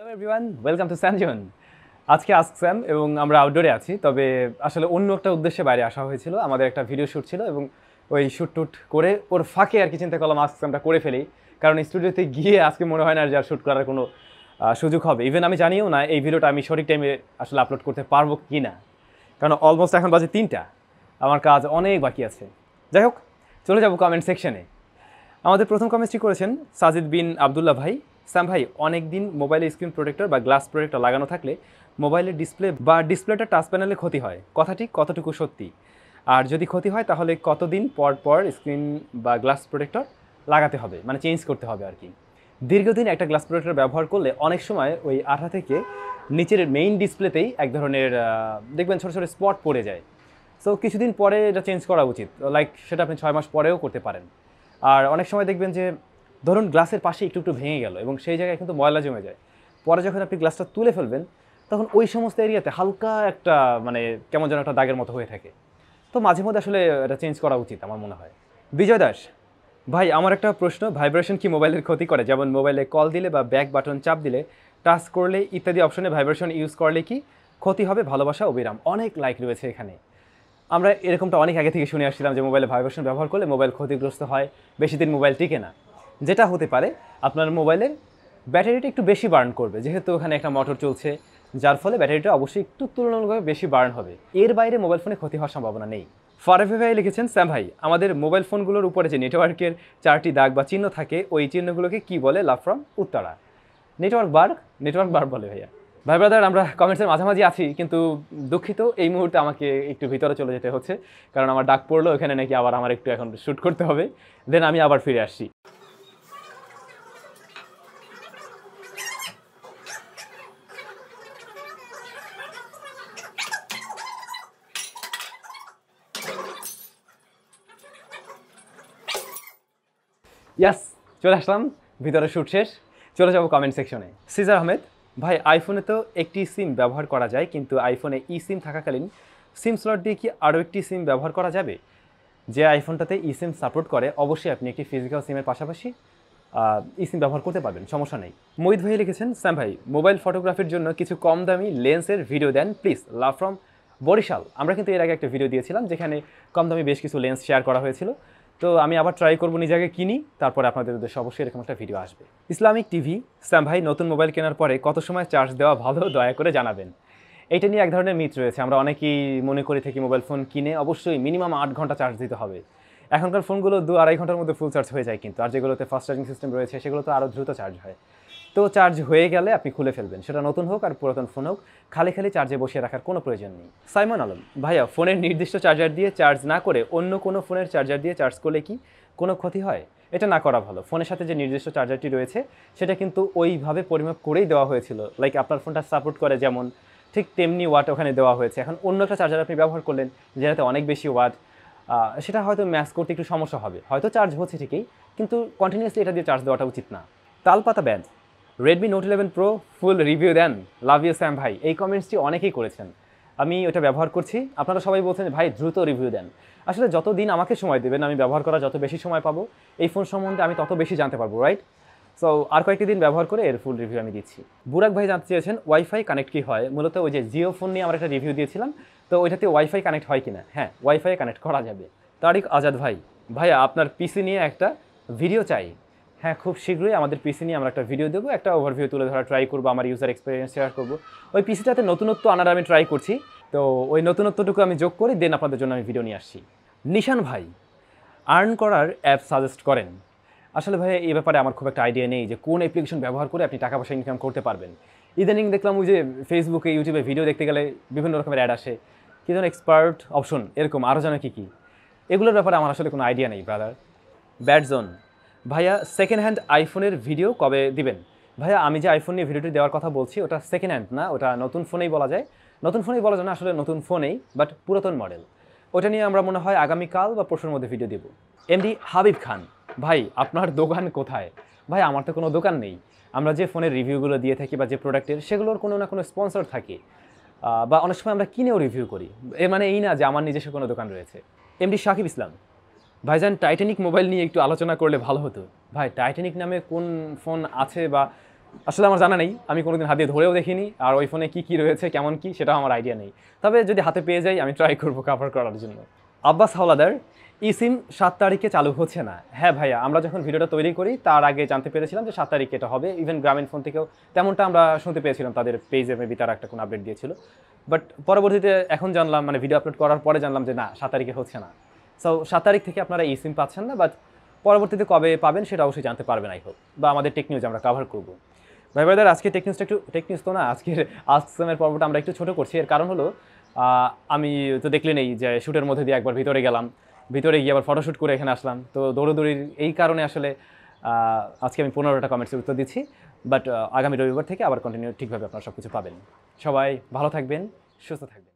Hello everyone, welcome to SamZone। আজকে ask Sam এবং আমরা আউটডোরে আছি, তবে আসলে অন্য একটা উদ্দেশ্যে বাইরে আসা হয়েছিল। আমাদের একটা ভিডিও শ্যুট ছিল এবং ওই শ্যুট টুট করে ওর ফাঁকে আর কি চিন্তা করলাম আস্ক স্যামটা করে ফেলি, কারণ স্টুডিওতে গিয়ে আজকে মনে হয় না যে আর শ্যুট করার কোনো সুযোগ হবে। ইভেন আমি জানিও না এই ভিডিওটা আমি সঠিক টাইমে আসলে আপলোড করতে পারবো কি না, কারণ অলমোস্ট এখন বাজে 3টা, আমার কাজ অনেক বাকি আছে। যাই হোক, চলে যাবো কমেন্ট সেকশনে। আমাদের প্রথম কমেন্টটি করেছেন সাজিদ বিন আবদুল্লাহ ভাই। স্যাম ভাই, অনেক দিন মোবাইলে স্ক্রিন প্রোটেক্টর বা গ্লাস প্রোটেক্টর লাগানো থাকলে মোবাইলের ডিসপ্লেটা টাচ প্যানেলে ক্ষতি হয়, কথাটি কতটুকু সত্যি? আর যদি ক্ষতি হয় তাহলে কতদিন পর পর স্ক্রিন বা গ্লাস প্রোটেক্টর লাগাতে হবে, মানে চেঞ্জ করতে হবে আর কি? দীর্ঘদিন একটা গ্লাস প্রোটেক্টর ব্যবহার করলে অনেক সময় ওই আঠা থেকে নিচের মেইন ডিসপ্লেতেই এক ধরনের দেখবেন ছোটো ছোটো স্পট পড়ে যায়। সো কিছুদিন পরে এটা চেঞ্জ করা উচিত, লাইক সেটা আপনি 6 মাস পরেও করতে পারেন। আর অনেক সময় দেখবেন যে ধরুন গ্লাসের পাশে একটু একটু ভেঙে গেল এবং সেই জায়গায় কিন্তু ময়লা জমে যায়। পরে যখন আপনি গ্লাসটা তুলে ফেলবেন তখন ওই সমস্ত এরিয়াতে হালকা একটা মানে কেমন যেন একটা দাগের মতো হয়ে থাকে। তো মাঝে মধ্যে আসলে এটা চেঞ্জ করা উচিত আমার মনে হয়। বিজয় দাস ভাই, আমার একটা প্রশ্ন, ভাইব্রেশন কি মোবাইলের ক্ষতি করে? যেমন মোবাইলে কল দিলে বা ব্যাক বাটন চাপ দিলে, টাচ করলে ইত্যাদি অপশনে ভাইব্রেশন ইউজ করলে কি ক্ষতি হবে? ভালোবাসা অবিরাম। অনেক লাইক রয়েছে এখানে। আমরা এরকমটা অনেক আগে থেকে শুনে আসছিলাম যে মোবাইলে ভাইব্রেশন ব্যবহার করলে মোবাইল ক্ষতিগ্রস্ত হয়, বেশি দিন মোবাইল টিকে না। যেটা হতে পারে আপনার মোবাইলের ব্যাটারিটা একটু বেশি বার্ন করবে, যেহেতু ওখানে একটা মোটর চলছে, যার ফলে ব্যাটারিটা অবশ্যই একটু তুলনামূলকভাবে বেশি বার্ন হবে। এর বাইরে মোবাইল ফোনে ক্ষতি হওয়ার সম্ভাবনা নেই। ফারাফে ভাই লিখেছেন, স্যাম ভাই, আমাদের মোবাইল ফোনগুলোর উপরে যে নেটওয়ার্কের 4টি দাগ বা চিহ্ন থাকে, ওই চিহ্নগুলোকে কি বলে? Love from Uttara. নেটওয়ার্ক বার বলে ভাইয়া। ভাই ব্রাদার, আমরা কমেন্টসের মাঝামাঝি আছি, কিন্তু দুঃখিত এই মুহূর্তে আমাকে একটু ভিতরে চলে যেতে হচ্ছে, কারণ আমার ডাক পড়লো এখানে নাকি আবার আমার একটু এখন শ্যুট করতে হবে, দেন আমি আবার ফিরে আসছি। ইয়াস, চলে আসলাম, ভিতরে শ্যুট শেষ, চলে যাবো কমেন্ট সেকশনে। সিজার আহমেদ ভাই, আইফোনে তো একটি সিম ব্যবহার করা যায়, কিন্তু আইফোনে ই সিম থাকাকালীন সিম স্লট দিয়ে কি আরও একটি সিম ব্যবহার করা যাবে? যে আইফোনটাতে ই সিম সাপোর্ট করে অবশ্যই আপনি একটি ফিজিক্যাল সিমের পাশাপাশি ই সিম ব্যবহার করতে পারবেন, সমস্যা নেই। মোহিত ভাই লিখেছেন, স্যাম ভাই, মোবাইল ফটোগ্রাফির জন্য কিছু কম দামি লেন্সের ভিডিও দেন প্লিজ, লাভ ফ্রম বরিশাল। আমরা কিন্তু এর আগে একটা ভিডিও দিয়েছিলাম যেখানে কম দামি বেশ কিছু লেন্স শেয়ার করা হয়েছিল। তো আমি আবার ট্রাই করবো নিজে আগে কিনি, তারপরে আপনাদের উদ্দেশ্যে অবশ্যই এরকম একটা ভিডিও আসবে। ইসলামিক টিভি, স্যাম ভাই, নতুন মোবাইল কেনার পরে কত সময় চার্জ দেওয়া ভালো, দয়া করে জানাবেন। এইটা নিয়ে এক ধরনের মিথ রয়েছে, আমরা অনেকেই মনে করে থাকি মোবাইল ফোন কিনে অবশ্যই মিনিমাম 8 ঘন্টা চার্জ দিতে হবে। এখনকার ফোনগুলো 2-2.5 ঘন্টার মধ্যে ফুল চার্জ হয়ে যায়, কিন্তু আর যেগুলোতে ফাস্ট চার্জিং সিস্টেম রয়েছে সেগুলো তো আরও দ্রুত চার্জ হয়। তো চার্জ হয়ে গেলে আপনি খুলে ফেলবেন, সেটা নতুন হোক আর পুরাতন ফোন হোক, খালি খালি চার্জে বসিয়ে রাখার কোনো প্রয়োজন নেই। সাইমন আলম ভাইয়া, ফোনের নির্দিষ্ট চার্জার দিয়ে চার্জ না করে অন্য কোনো ফোনের চার্জার দিয়ে চার্জ করলে কি কোনো ক্ষতি হয়? এটা না করা ভালো। ফোনের সাথে যে নির্দিষ্ট চার্জারটি রয়েছে সেটা কিন্তু ওইভাবে পরিমাপ করেই দেওয়া হয়েছিল, লাইক আপনার ফোনটা সাপোর্ট করে যেমন ঠিক তেমনি ওয়াট ওখানে দেওয়া হয়েছে। এখন অন্য একটা চার্জার আপনি ব্যবহার করলেন যেটাতে অনেক বেশি ওয়াট, সেটা হয়তো ম্যাচ করতে একটু সমস্যা হবে, হয়তো চার্জ হচ্ছে ঠিকই, কিন্তু কন্টিনিউয়াসলি এটা দিয়ে চার্জ দেওয়াটা উচিত না। তালপাতা band, Redmi note 11 pro full review দেন, লাভ ইউ স্যাম ভাই। এই কমেন্টসটি অনেকেই করেছেন, আমি ওটা ব্যবহার করছি। আপনারা সবাই বলছেন ভাই দ্রুত রিভিউ দেন। আসলে যত দিন আমাকে সময় দেবেন, আমি ব্যবহার করা যত বেশি সময় পাবো এই ফোন সম্বন্ধে আমি তত বেশি জানতে পারবো, রাইট? সো আর কয়েকটি দিন ব্যবহার করে এর ফুল রিভিউ আমি দিচ্ছি। বুরাক ভাই জানতে চেয়েছেন ওয়াইফাই কানেক্ট কী হয়? মূলত ওই যে জিও ফোন নিয়ে আমরা একটা রিভিউ দিয়েছিলাম, তো ওইটাতে ওয়াইফাই কানেক্ট হয় কিনা? হ্যাঁ, ওয়াইফাই কানেক্ট করা যাবে। তারিক আজাদ ভাই, ভাইয়া আপনার পিসি নিয়ে একটা ভিডিও চাই। হ্যাঁ, খুব শীঘ্রই আমাদের পিসি নিয়ে আমরা একটা ভিডিও দেবো, একটা ওভারভিউ তুলে ধরা ট্রাই করবো, আমার ইউজার এক্সপিরিয়েন্স শেয়ার করবো। ওই পিসিটাতে নতুনত্ব আনার আমি ট্রাই করছি, তো ওই নতুনত্বটুকু আমি যোগ করে দেন আপনাদের জন্য আমি ভিডিও নিয়ে আসছি। নিশান ভাই, আর্ন করার অ্যাপ সাজেস্ট করেন। আসলে ভাই এই ব্যাপারে আমার খুব একটা আইডিয়া নেই যে কোন অ্যাপ্লিকেশন ব্যবহার করে আপনি টাকা পয়সা ইনকাম করতে পারবেন। ইদানিং দেখলাম ওই যে ফেসবুকে ইউটিউবে ভিডিও দেখতে গেলে বিভিন্ন রকমের অ্যাড আসে, কী যেন এক্সপার্ট অপশন, এরকম আরও যেন কী কী, এগুলোর ব্যাপারে আমার আসলে কোনো আইডিয়া নেই ব্রাদার। ব্যাড জোন ভাইয়া, সেকেন্ড হ্যান্ড আইফোনের ভিডিও কবে দিবেন? ভাইয়া আমি যে আইফোন নিয়ে ভিডিওটি দেওয়ার কথা বলছি ওটা সেকেন্ড হ্যান্ড না, ওটা নতুন ফোনেই বলা যায়। নতুন ফোনেই বলা যায় না, আসলে নতুন ফোনেই, বাট পুরাতন মডেল। ওটা নিয়ে আমরা মনে হয় আগামীকাল বা পরশুর মধ্যে ভিডিও দেবো। এমডি হাবিব খান ভাই, আপনার দোকান কোথায়? ভাই আমার তো কোনো দোকান নেই, আমরা যে ফোনের রিভিউগুলো দিয়ে থাকি বা যে প্রোডাক্টের, সেগুলোর কোনো না কোনো স্পন্সর থাকে, বা অনেক সময় আমরা কিনেও রিভিউ করি। এর মানে এই না যে আমার নিজস্ব কোনো দোকান রয়েছে। এমডি শাকিব ইসলাম ভাইজান, টাইটানিক মোবাইল নিয়ে একটু আলোচনা করলে ভালো হতো। ভাই টাইটানিক নামে কোন ফোন আছে বা আসলে আমার জানা নেই, আমি কোনোদিন হাত দিয়ে ধরেও দেখিনি, আর ওই ফোনে কী কী রয়েছে কেমন কী সেটাও আমার আইডিয়া নেই। তবে যদি হাতে পেয়ে যাই আমি ট্রাই করবো কাভার করার জন্য। আব্বাস হাওলাদার, ই সিম 7 তারিখে চালু হচ্ছে না। হ্যাঁ ভাইয়া, আমরা যখন ভিডিওটা তৈরি করি তার আগে জানতে পেরেছিলাম যে 7 তারিখে এটা হবে। ইভেন গ্রামীণ ফোন থেকেও তেমনটা আমরা শুনতে পেয়েছিলাম, তাদের পেজে মেবি তারা একটা কোনো আপডেট দিয়েছিল। বাট পরবর্তীতে এখন জানলাম, মানে ভিডিও আপলোড করার পরে জানলাম যে না, 7 তারিখে হচ্ছে না। সো 7 তারিখ থেকে আপনারা ই সিম পাচ্ছেন না, বাট পরবর্তীতে কবে পাবেন সেটা অবশ্যই জানতে পারবেন আই হোপ, বা আমাদের টেক নিউজ আমরা কাভার করবো। ভাই ব্রাদার, আজকে টেক নিউজটা একটু, টেক নিউজ তো না, আজকের আজকের পর্বটা আমরা একটু ছোট করছি। এর কারণ হলো আমি তো দেখলেনই যে শ্যুটের মধ্যে দিয়ে একবার ভিতরে গেলাম, ভিতরে গিয়ে আবার ফটোশ্যুট করে এখানে আসলাম। তো দৌড়োদৌড়ির এই কারণে আসলে আজকে আমি 15টা কমেন্টসের উত্তর দিচ্ছি। বাট আগামী রবিবার থেকে আবার কন্টিনিউ ঠিকভাবে আপনারা সব কিছু পাবেন। সবাই ভালো থাকবেন, সুস্থ থাকবেন।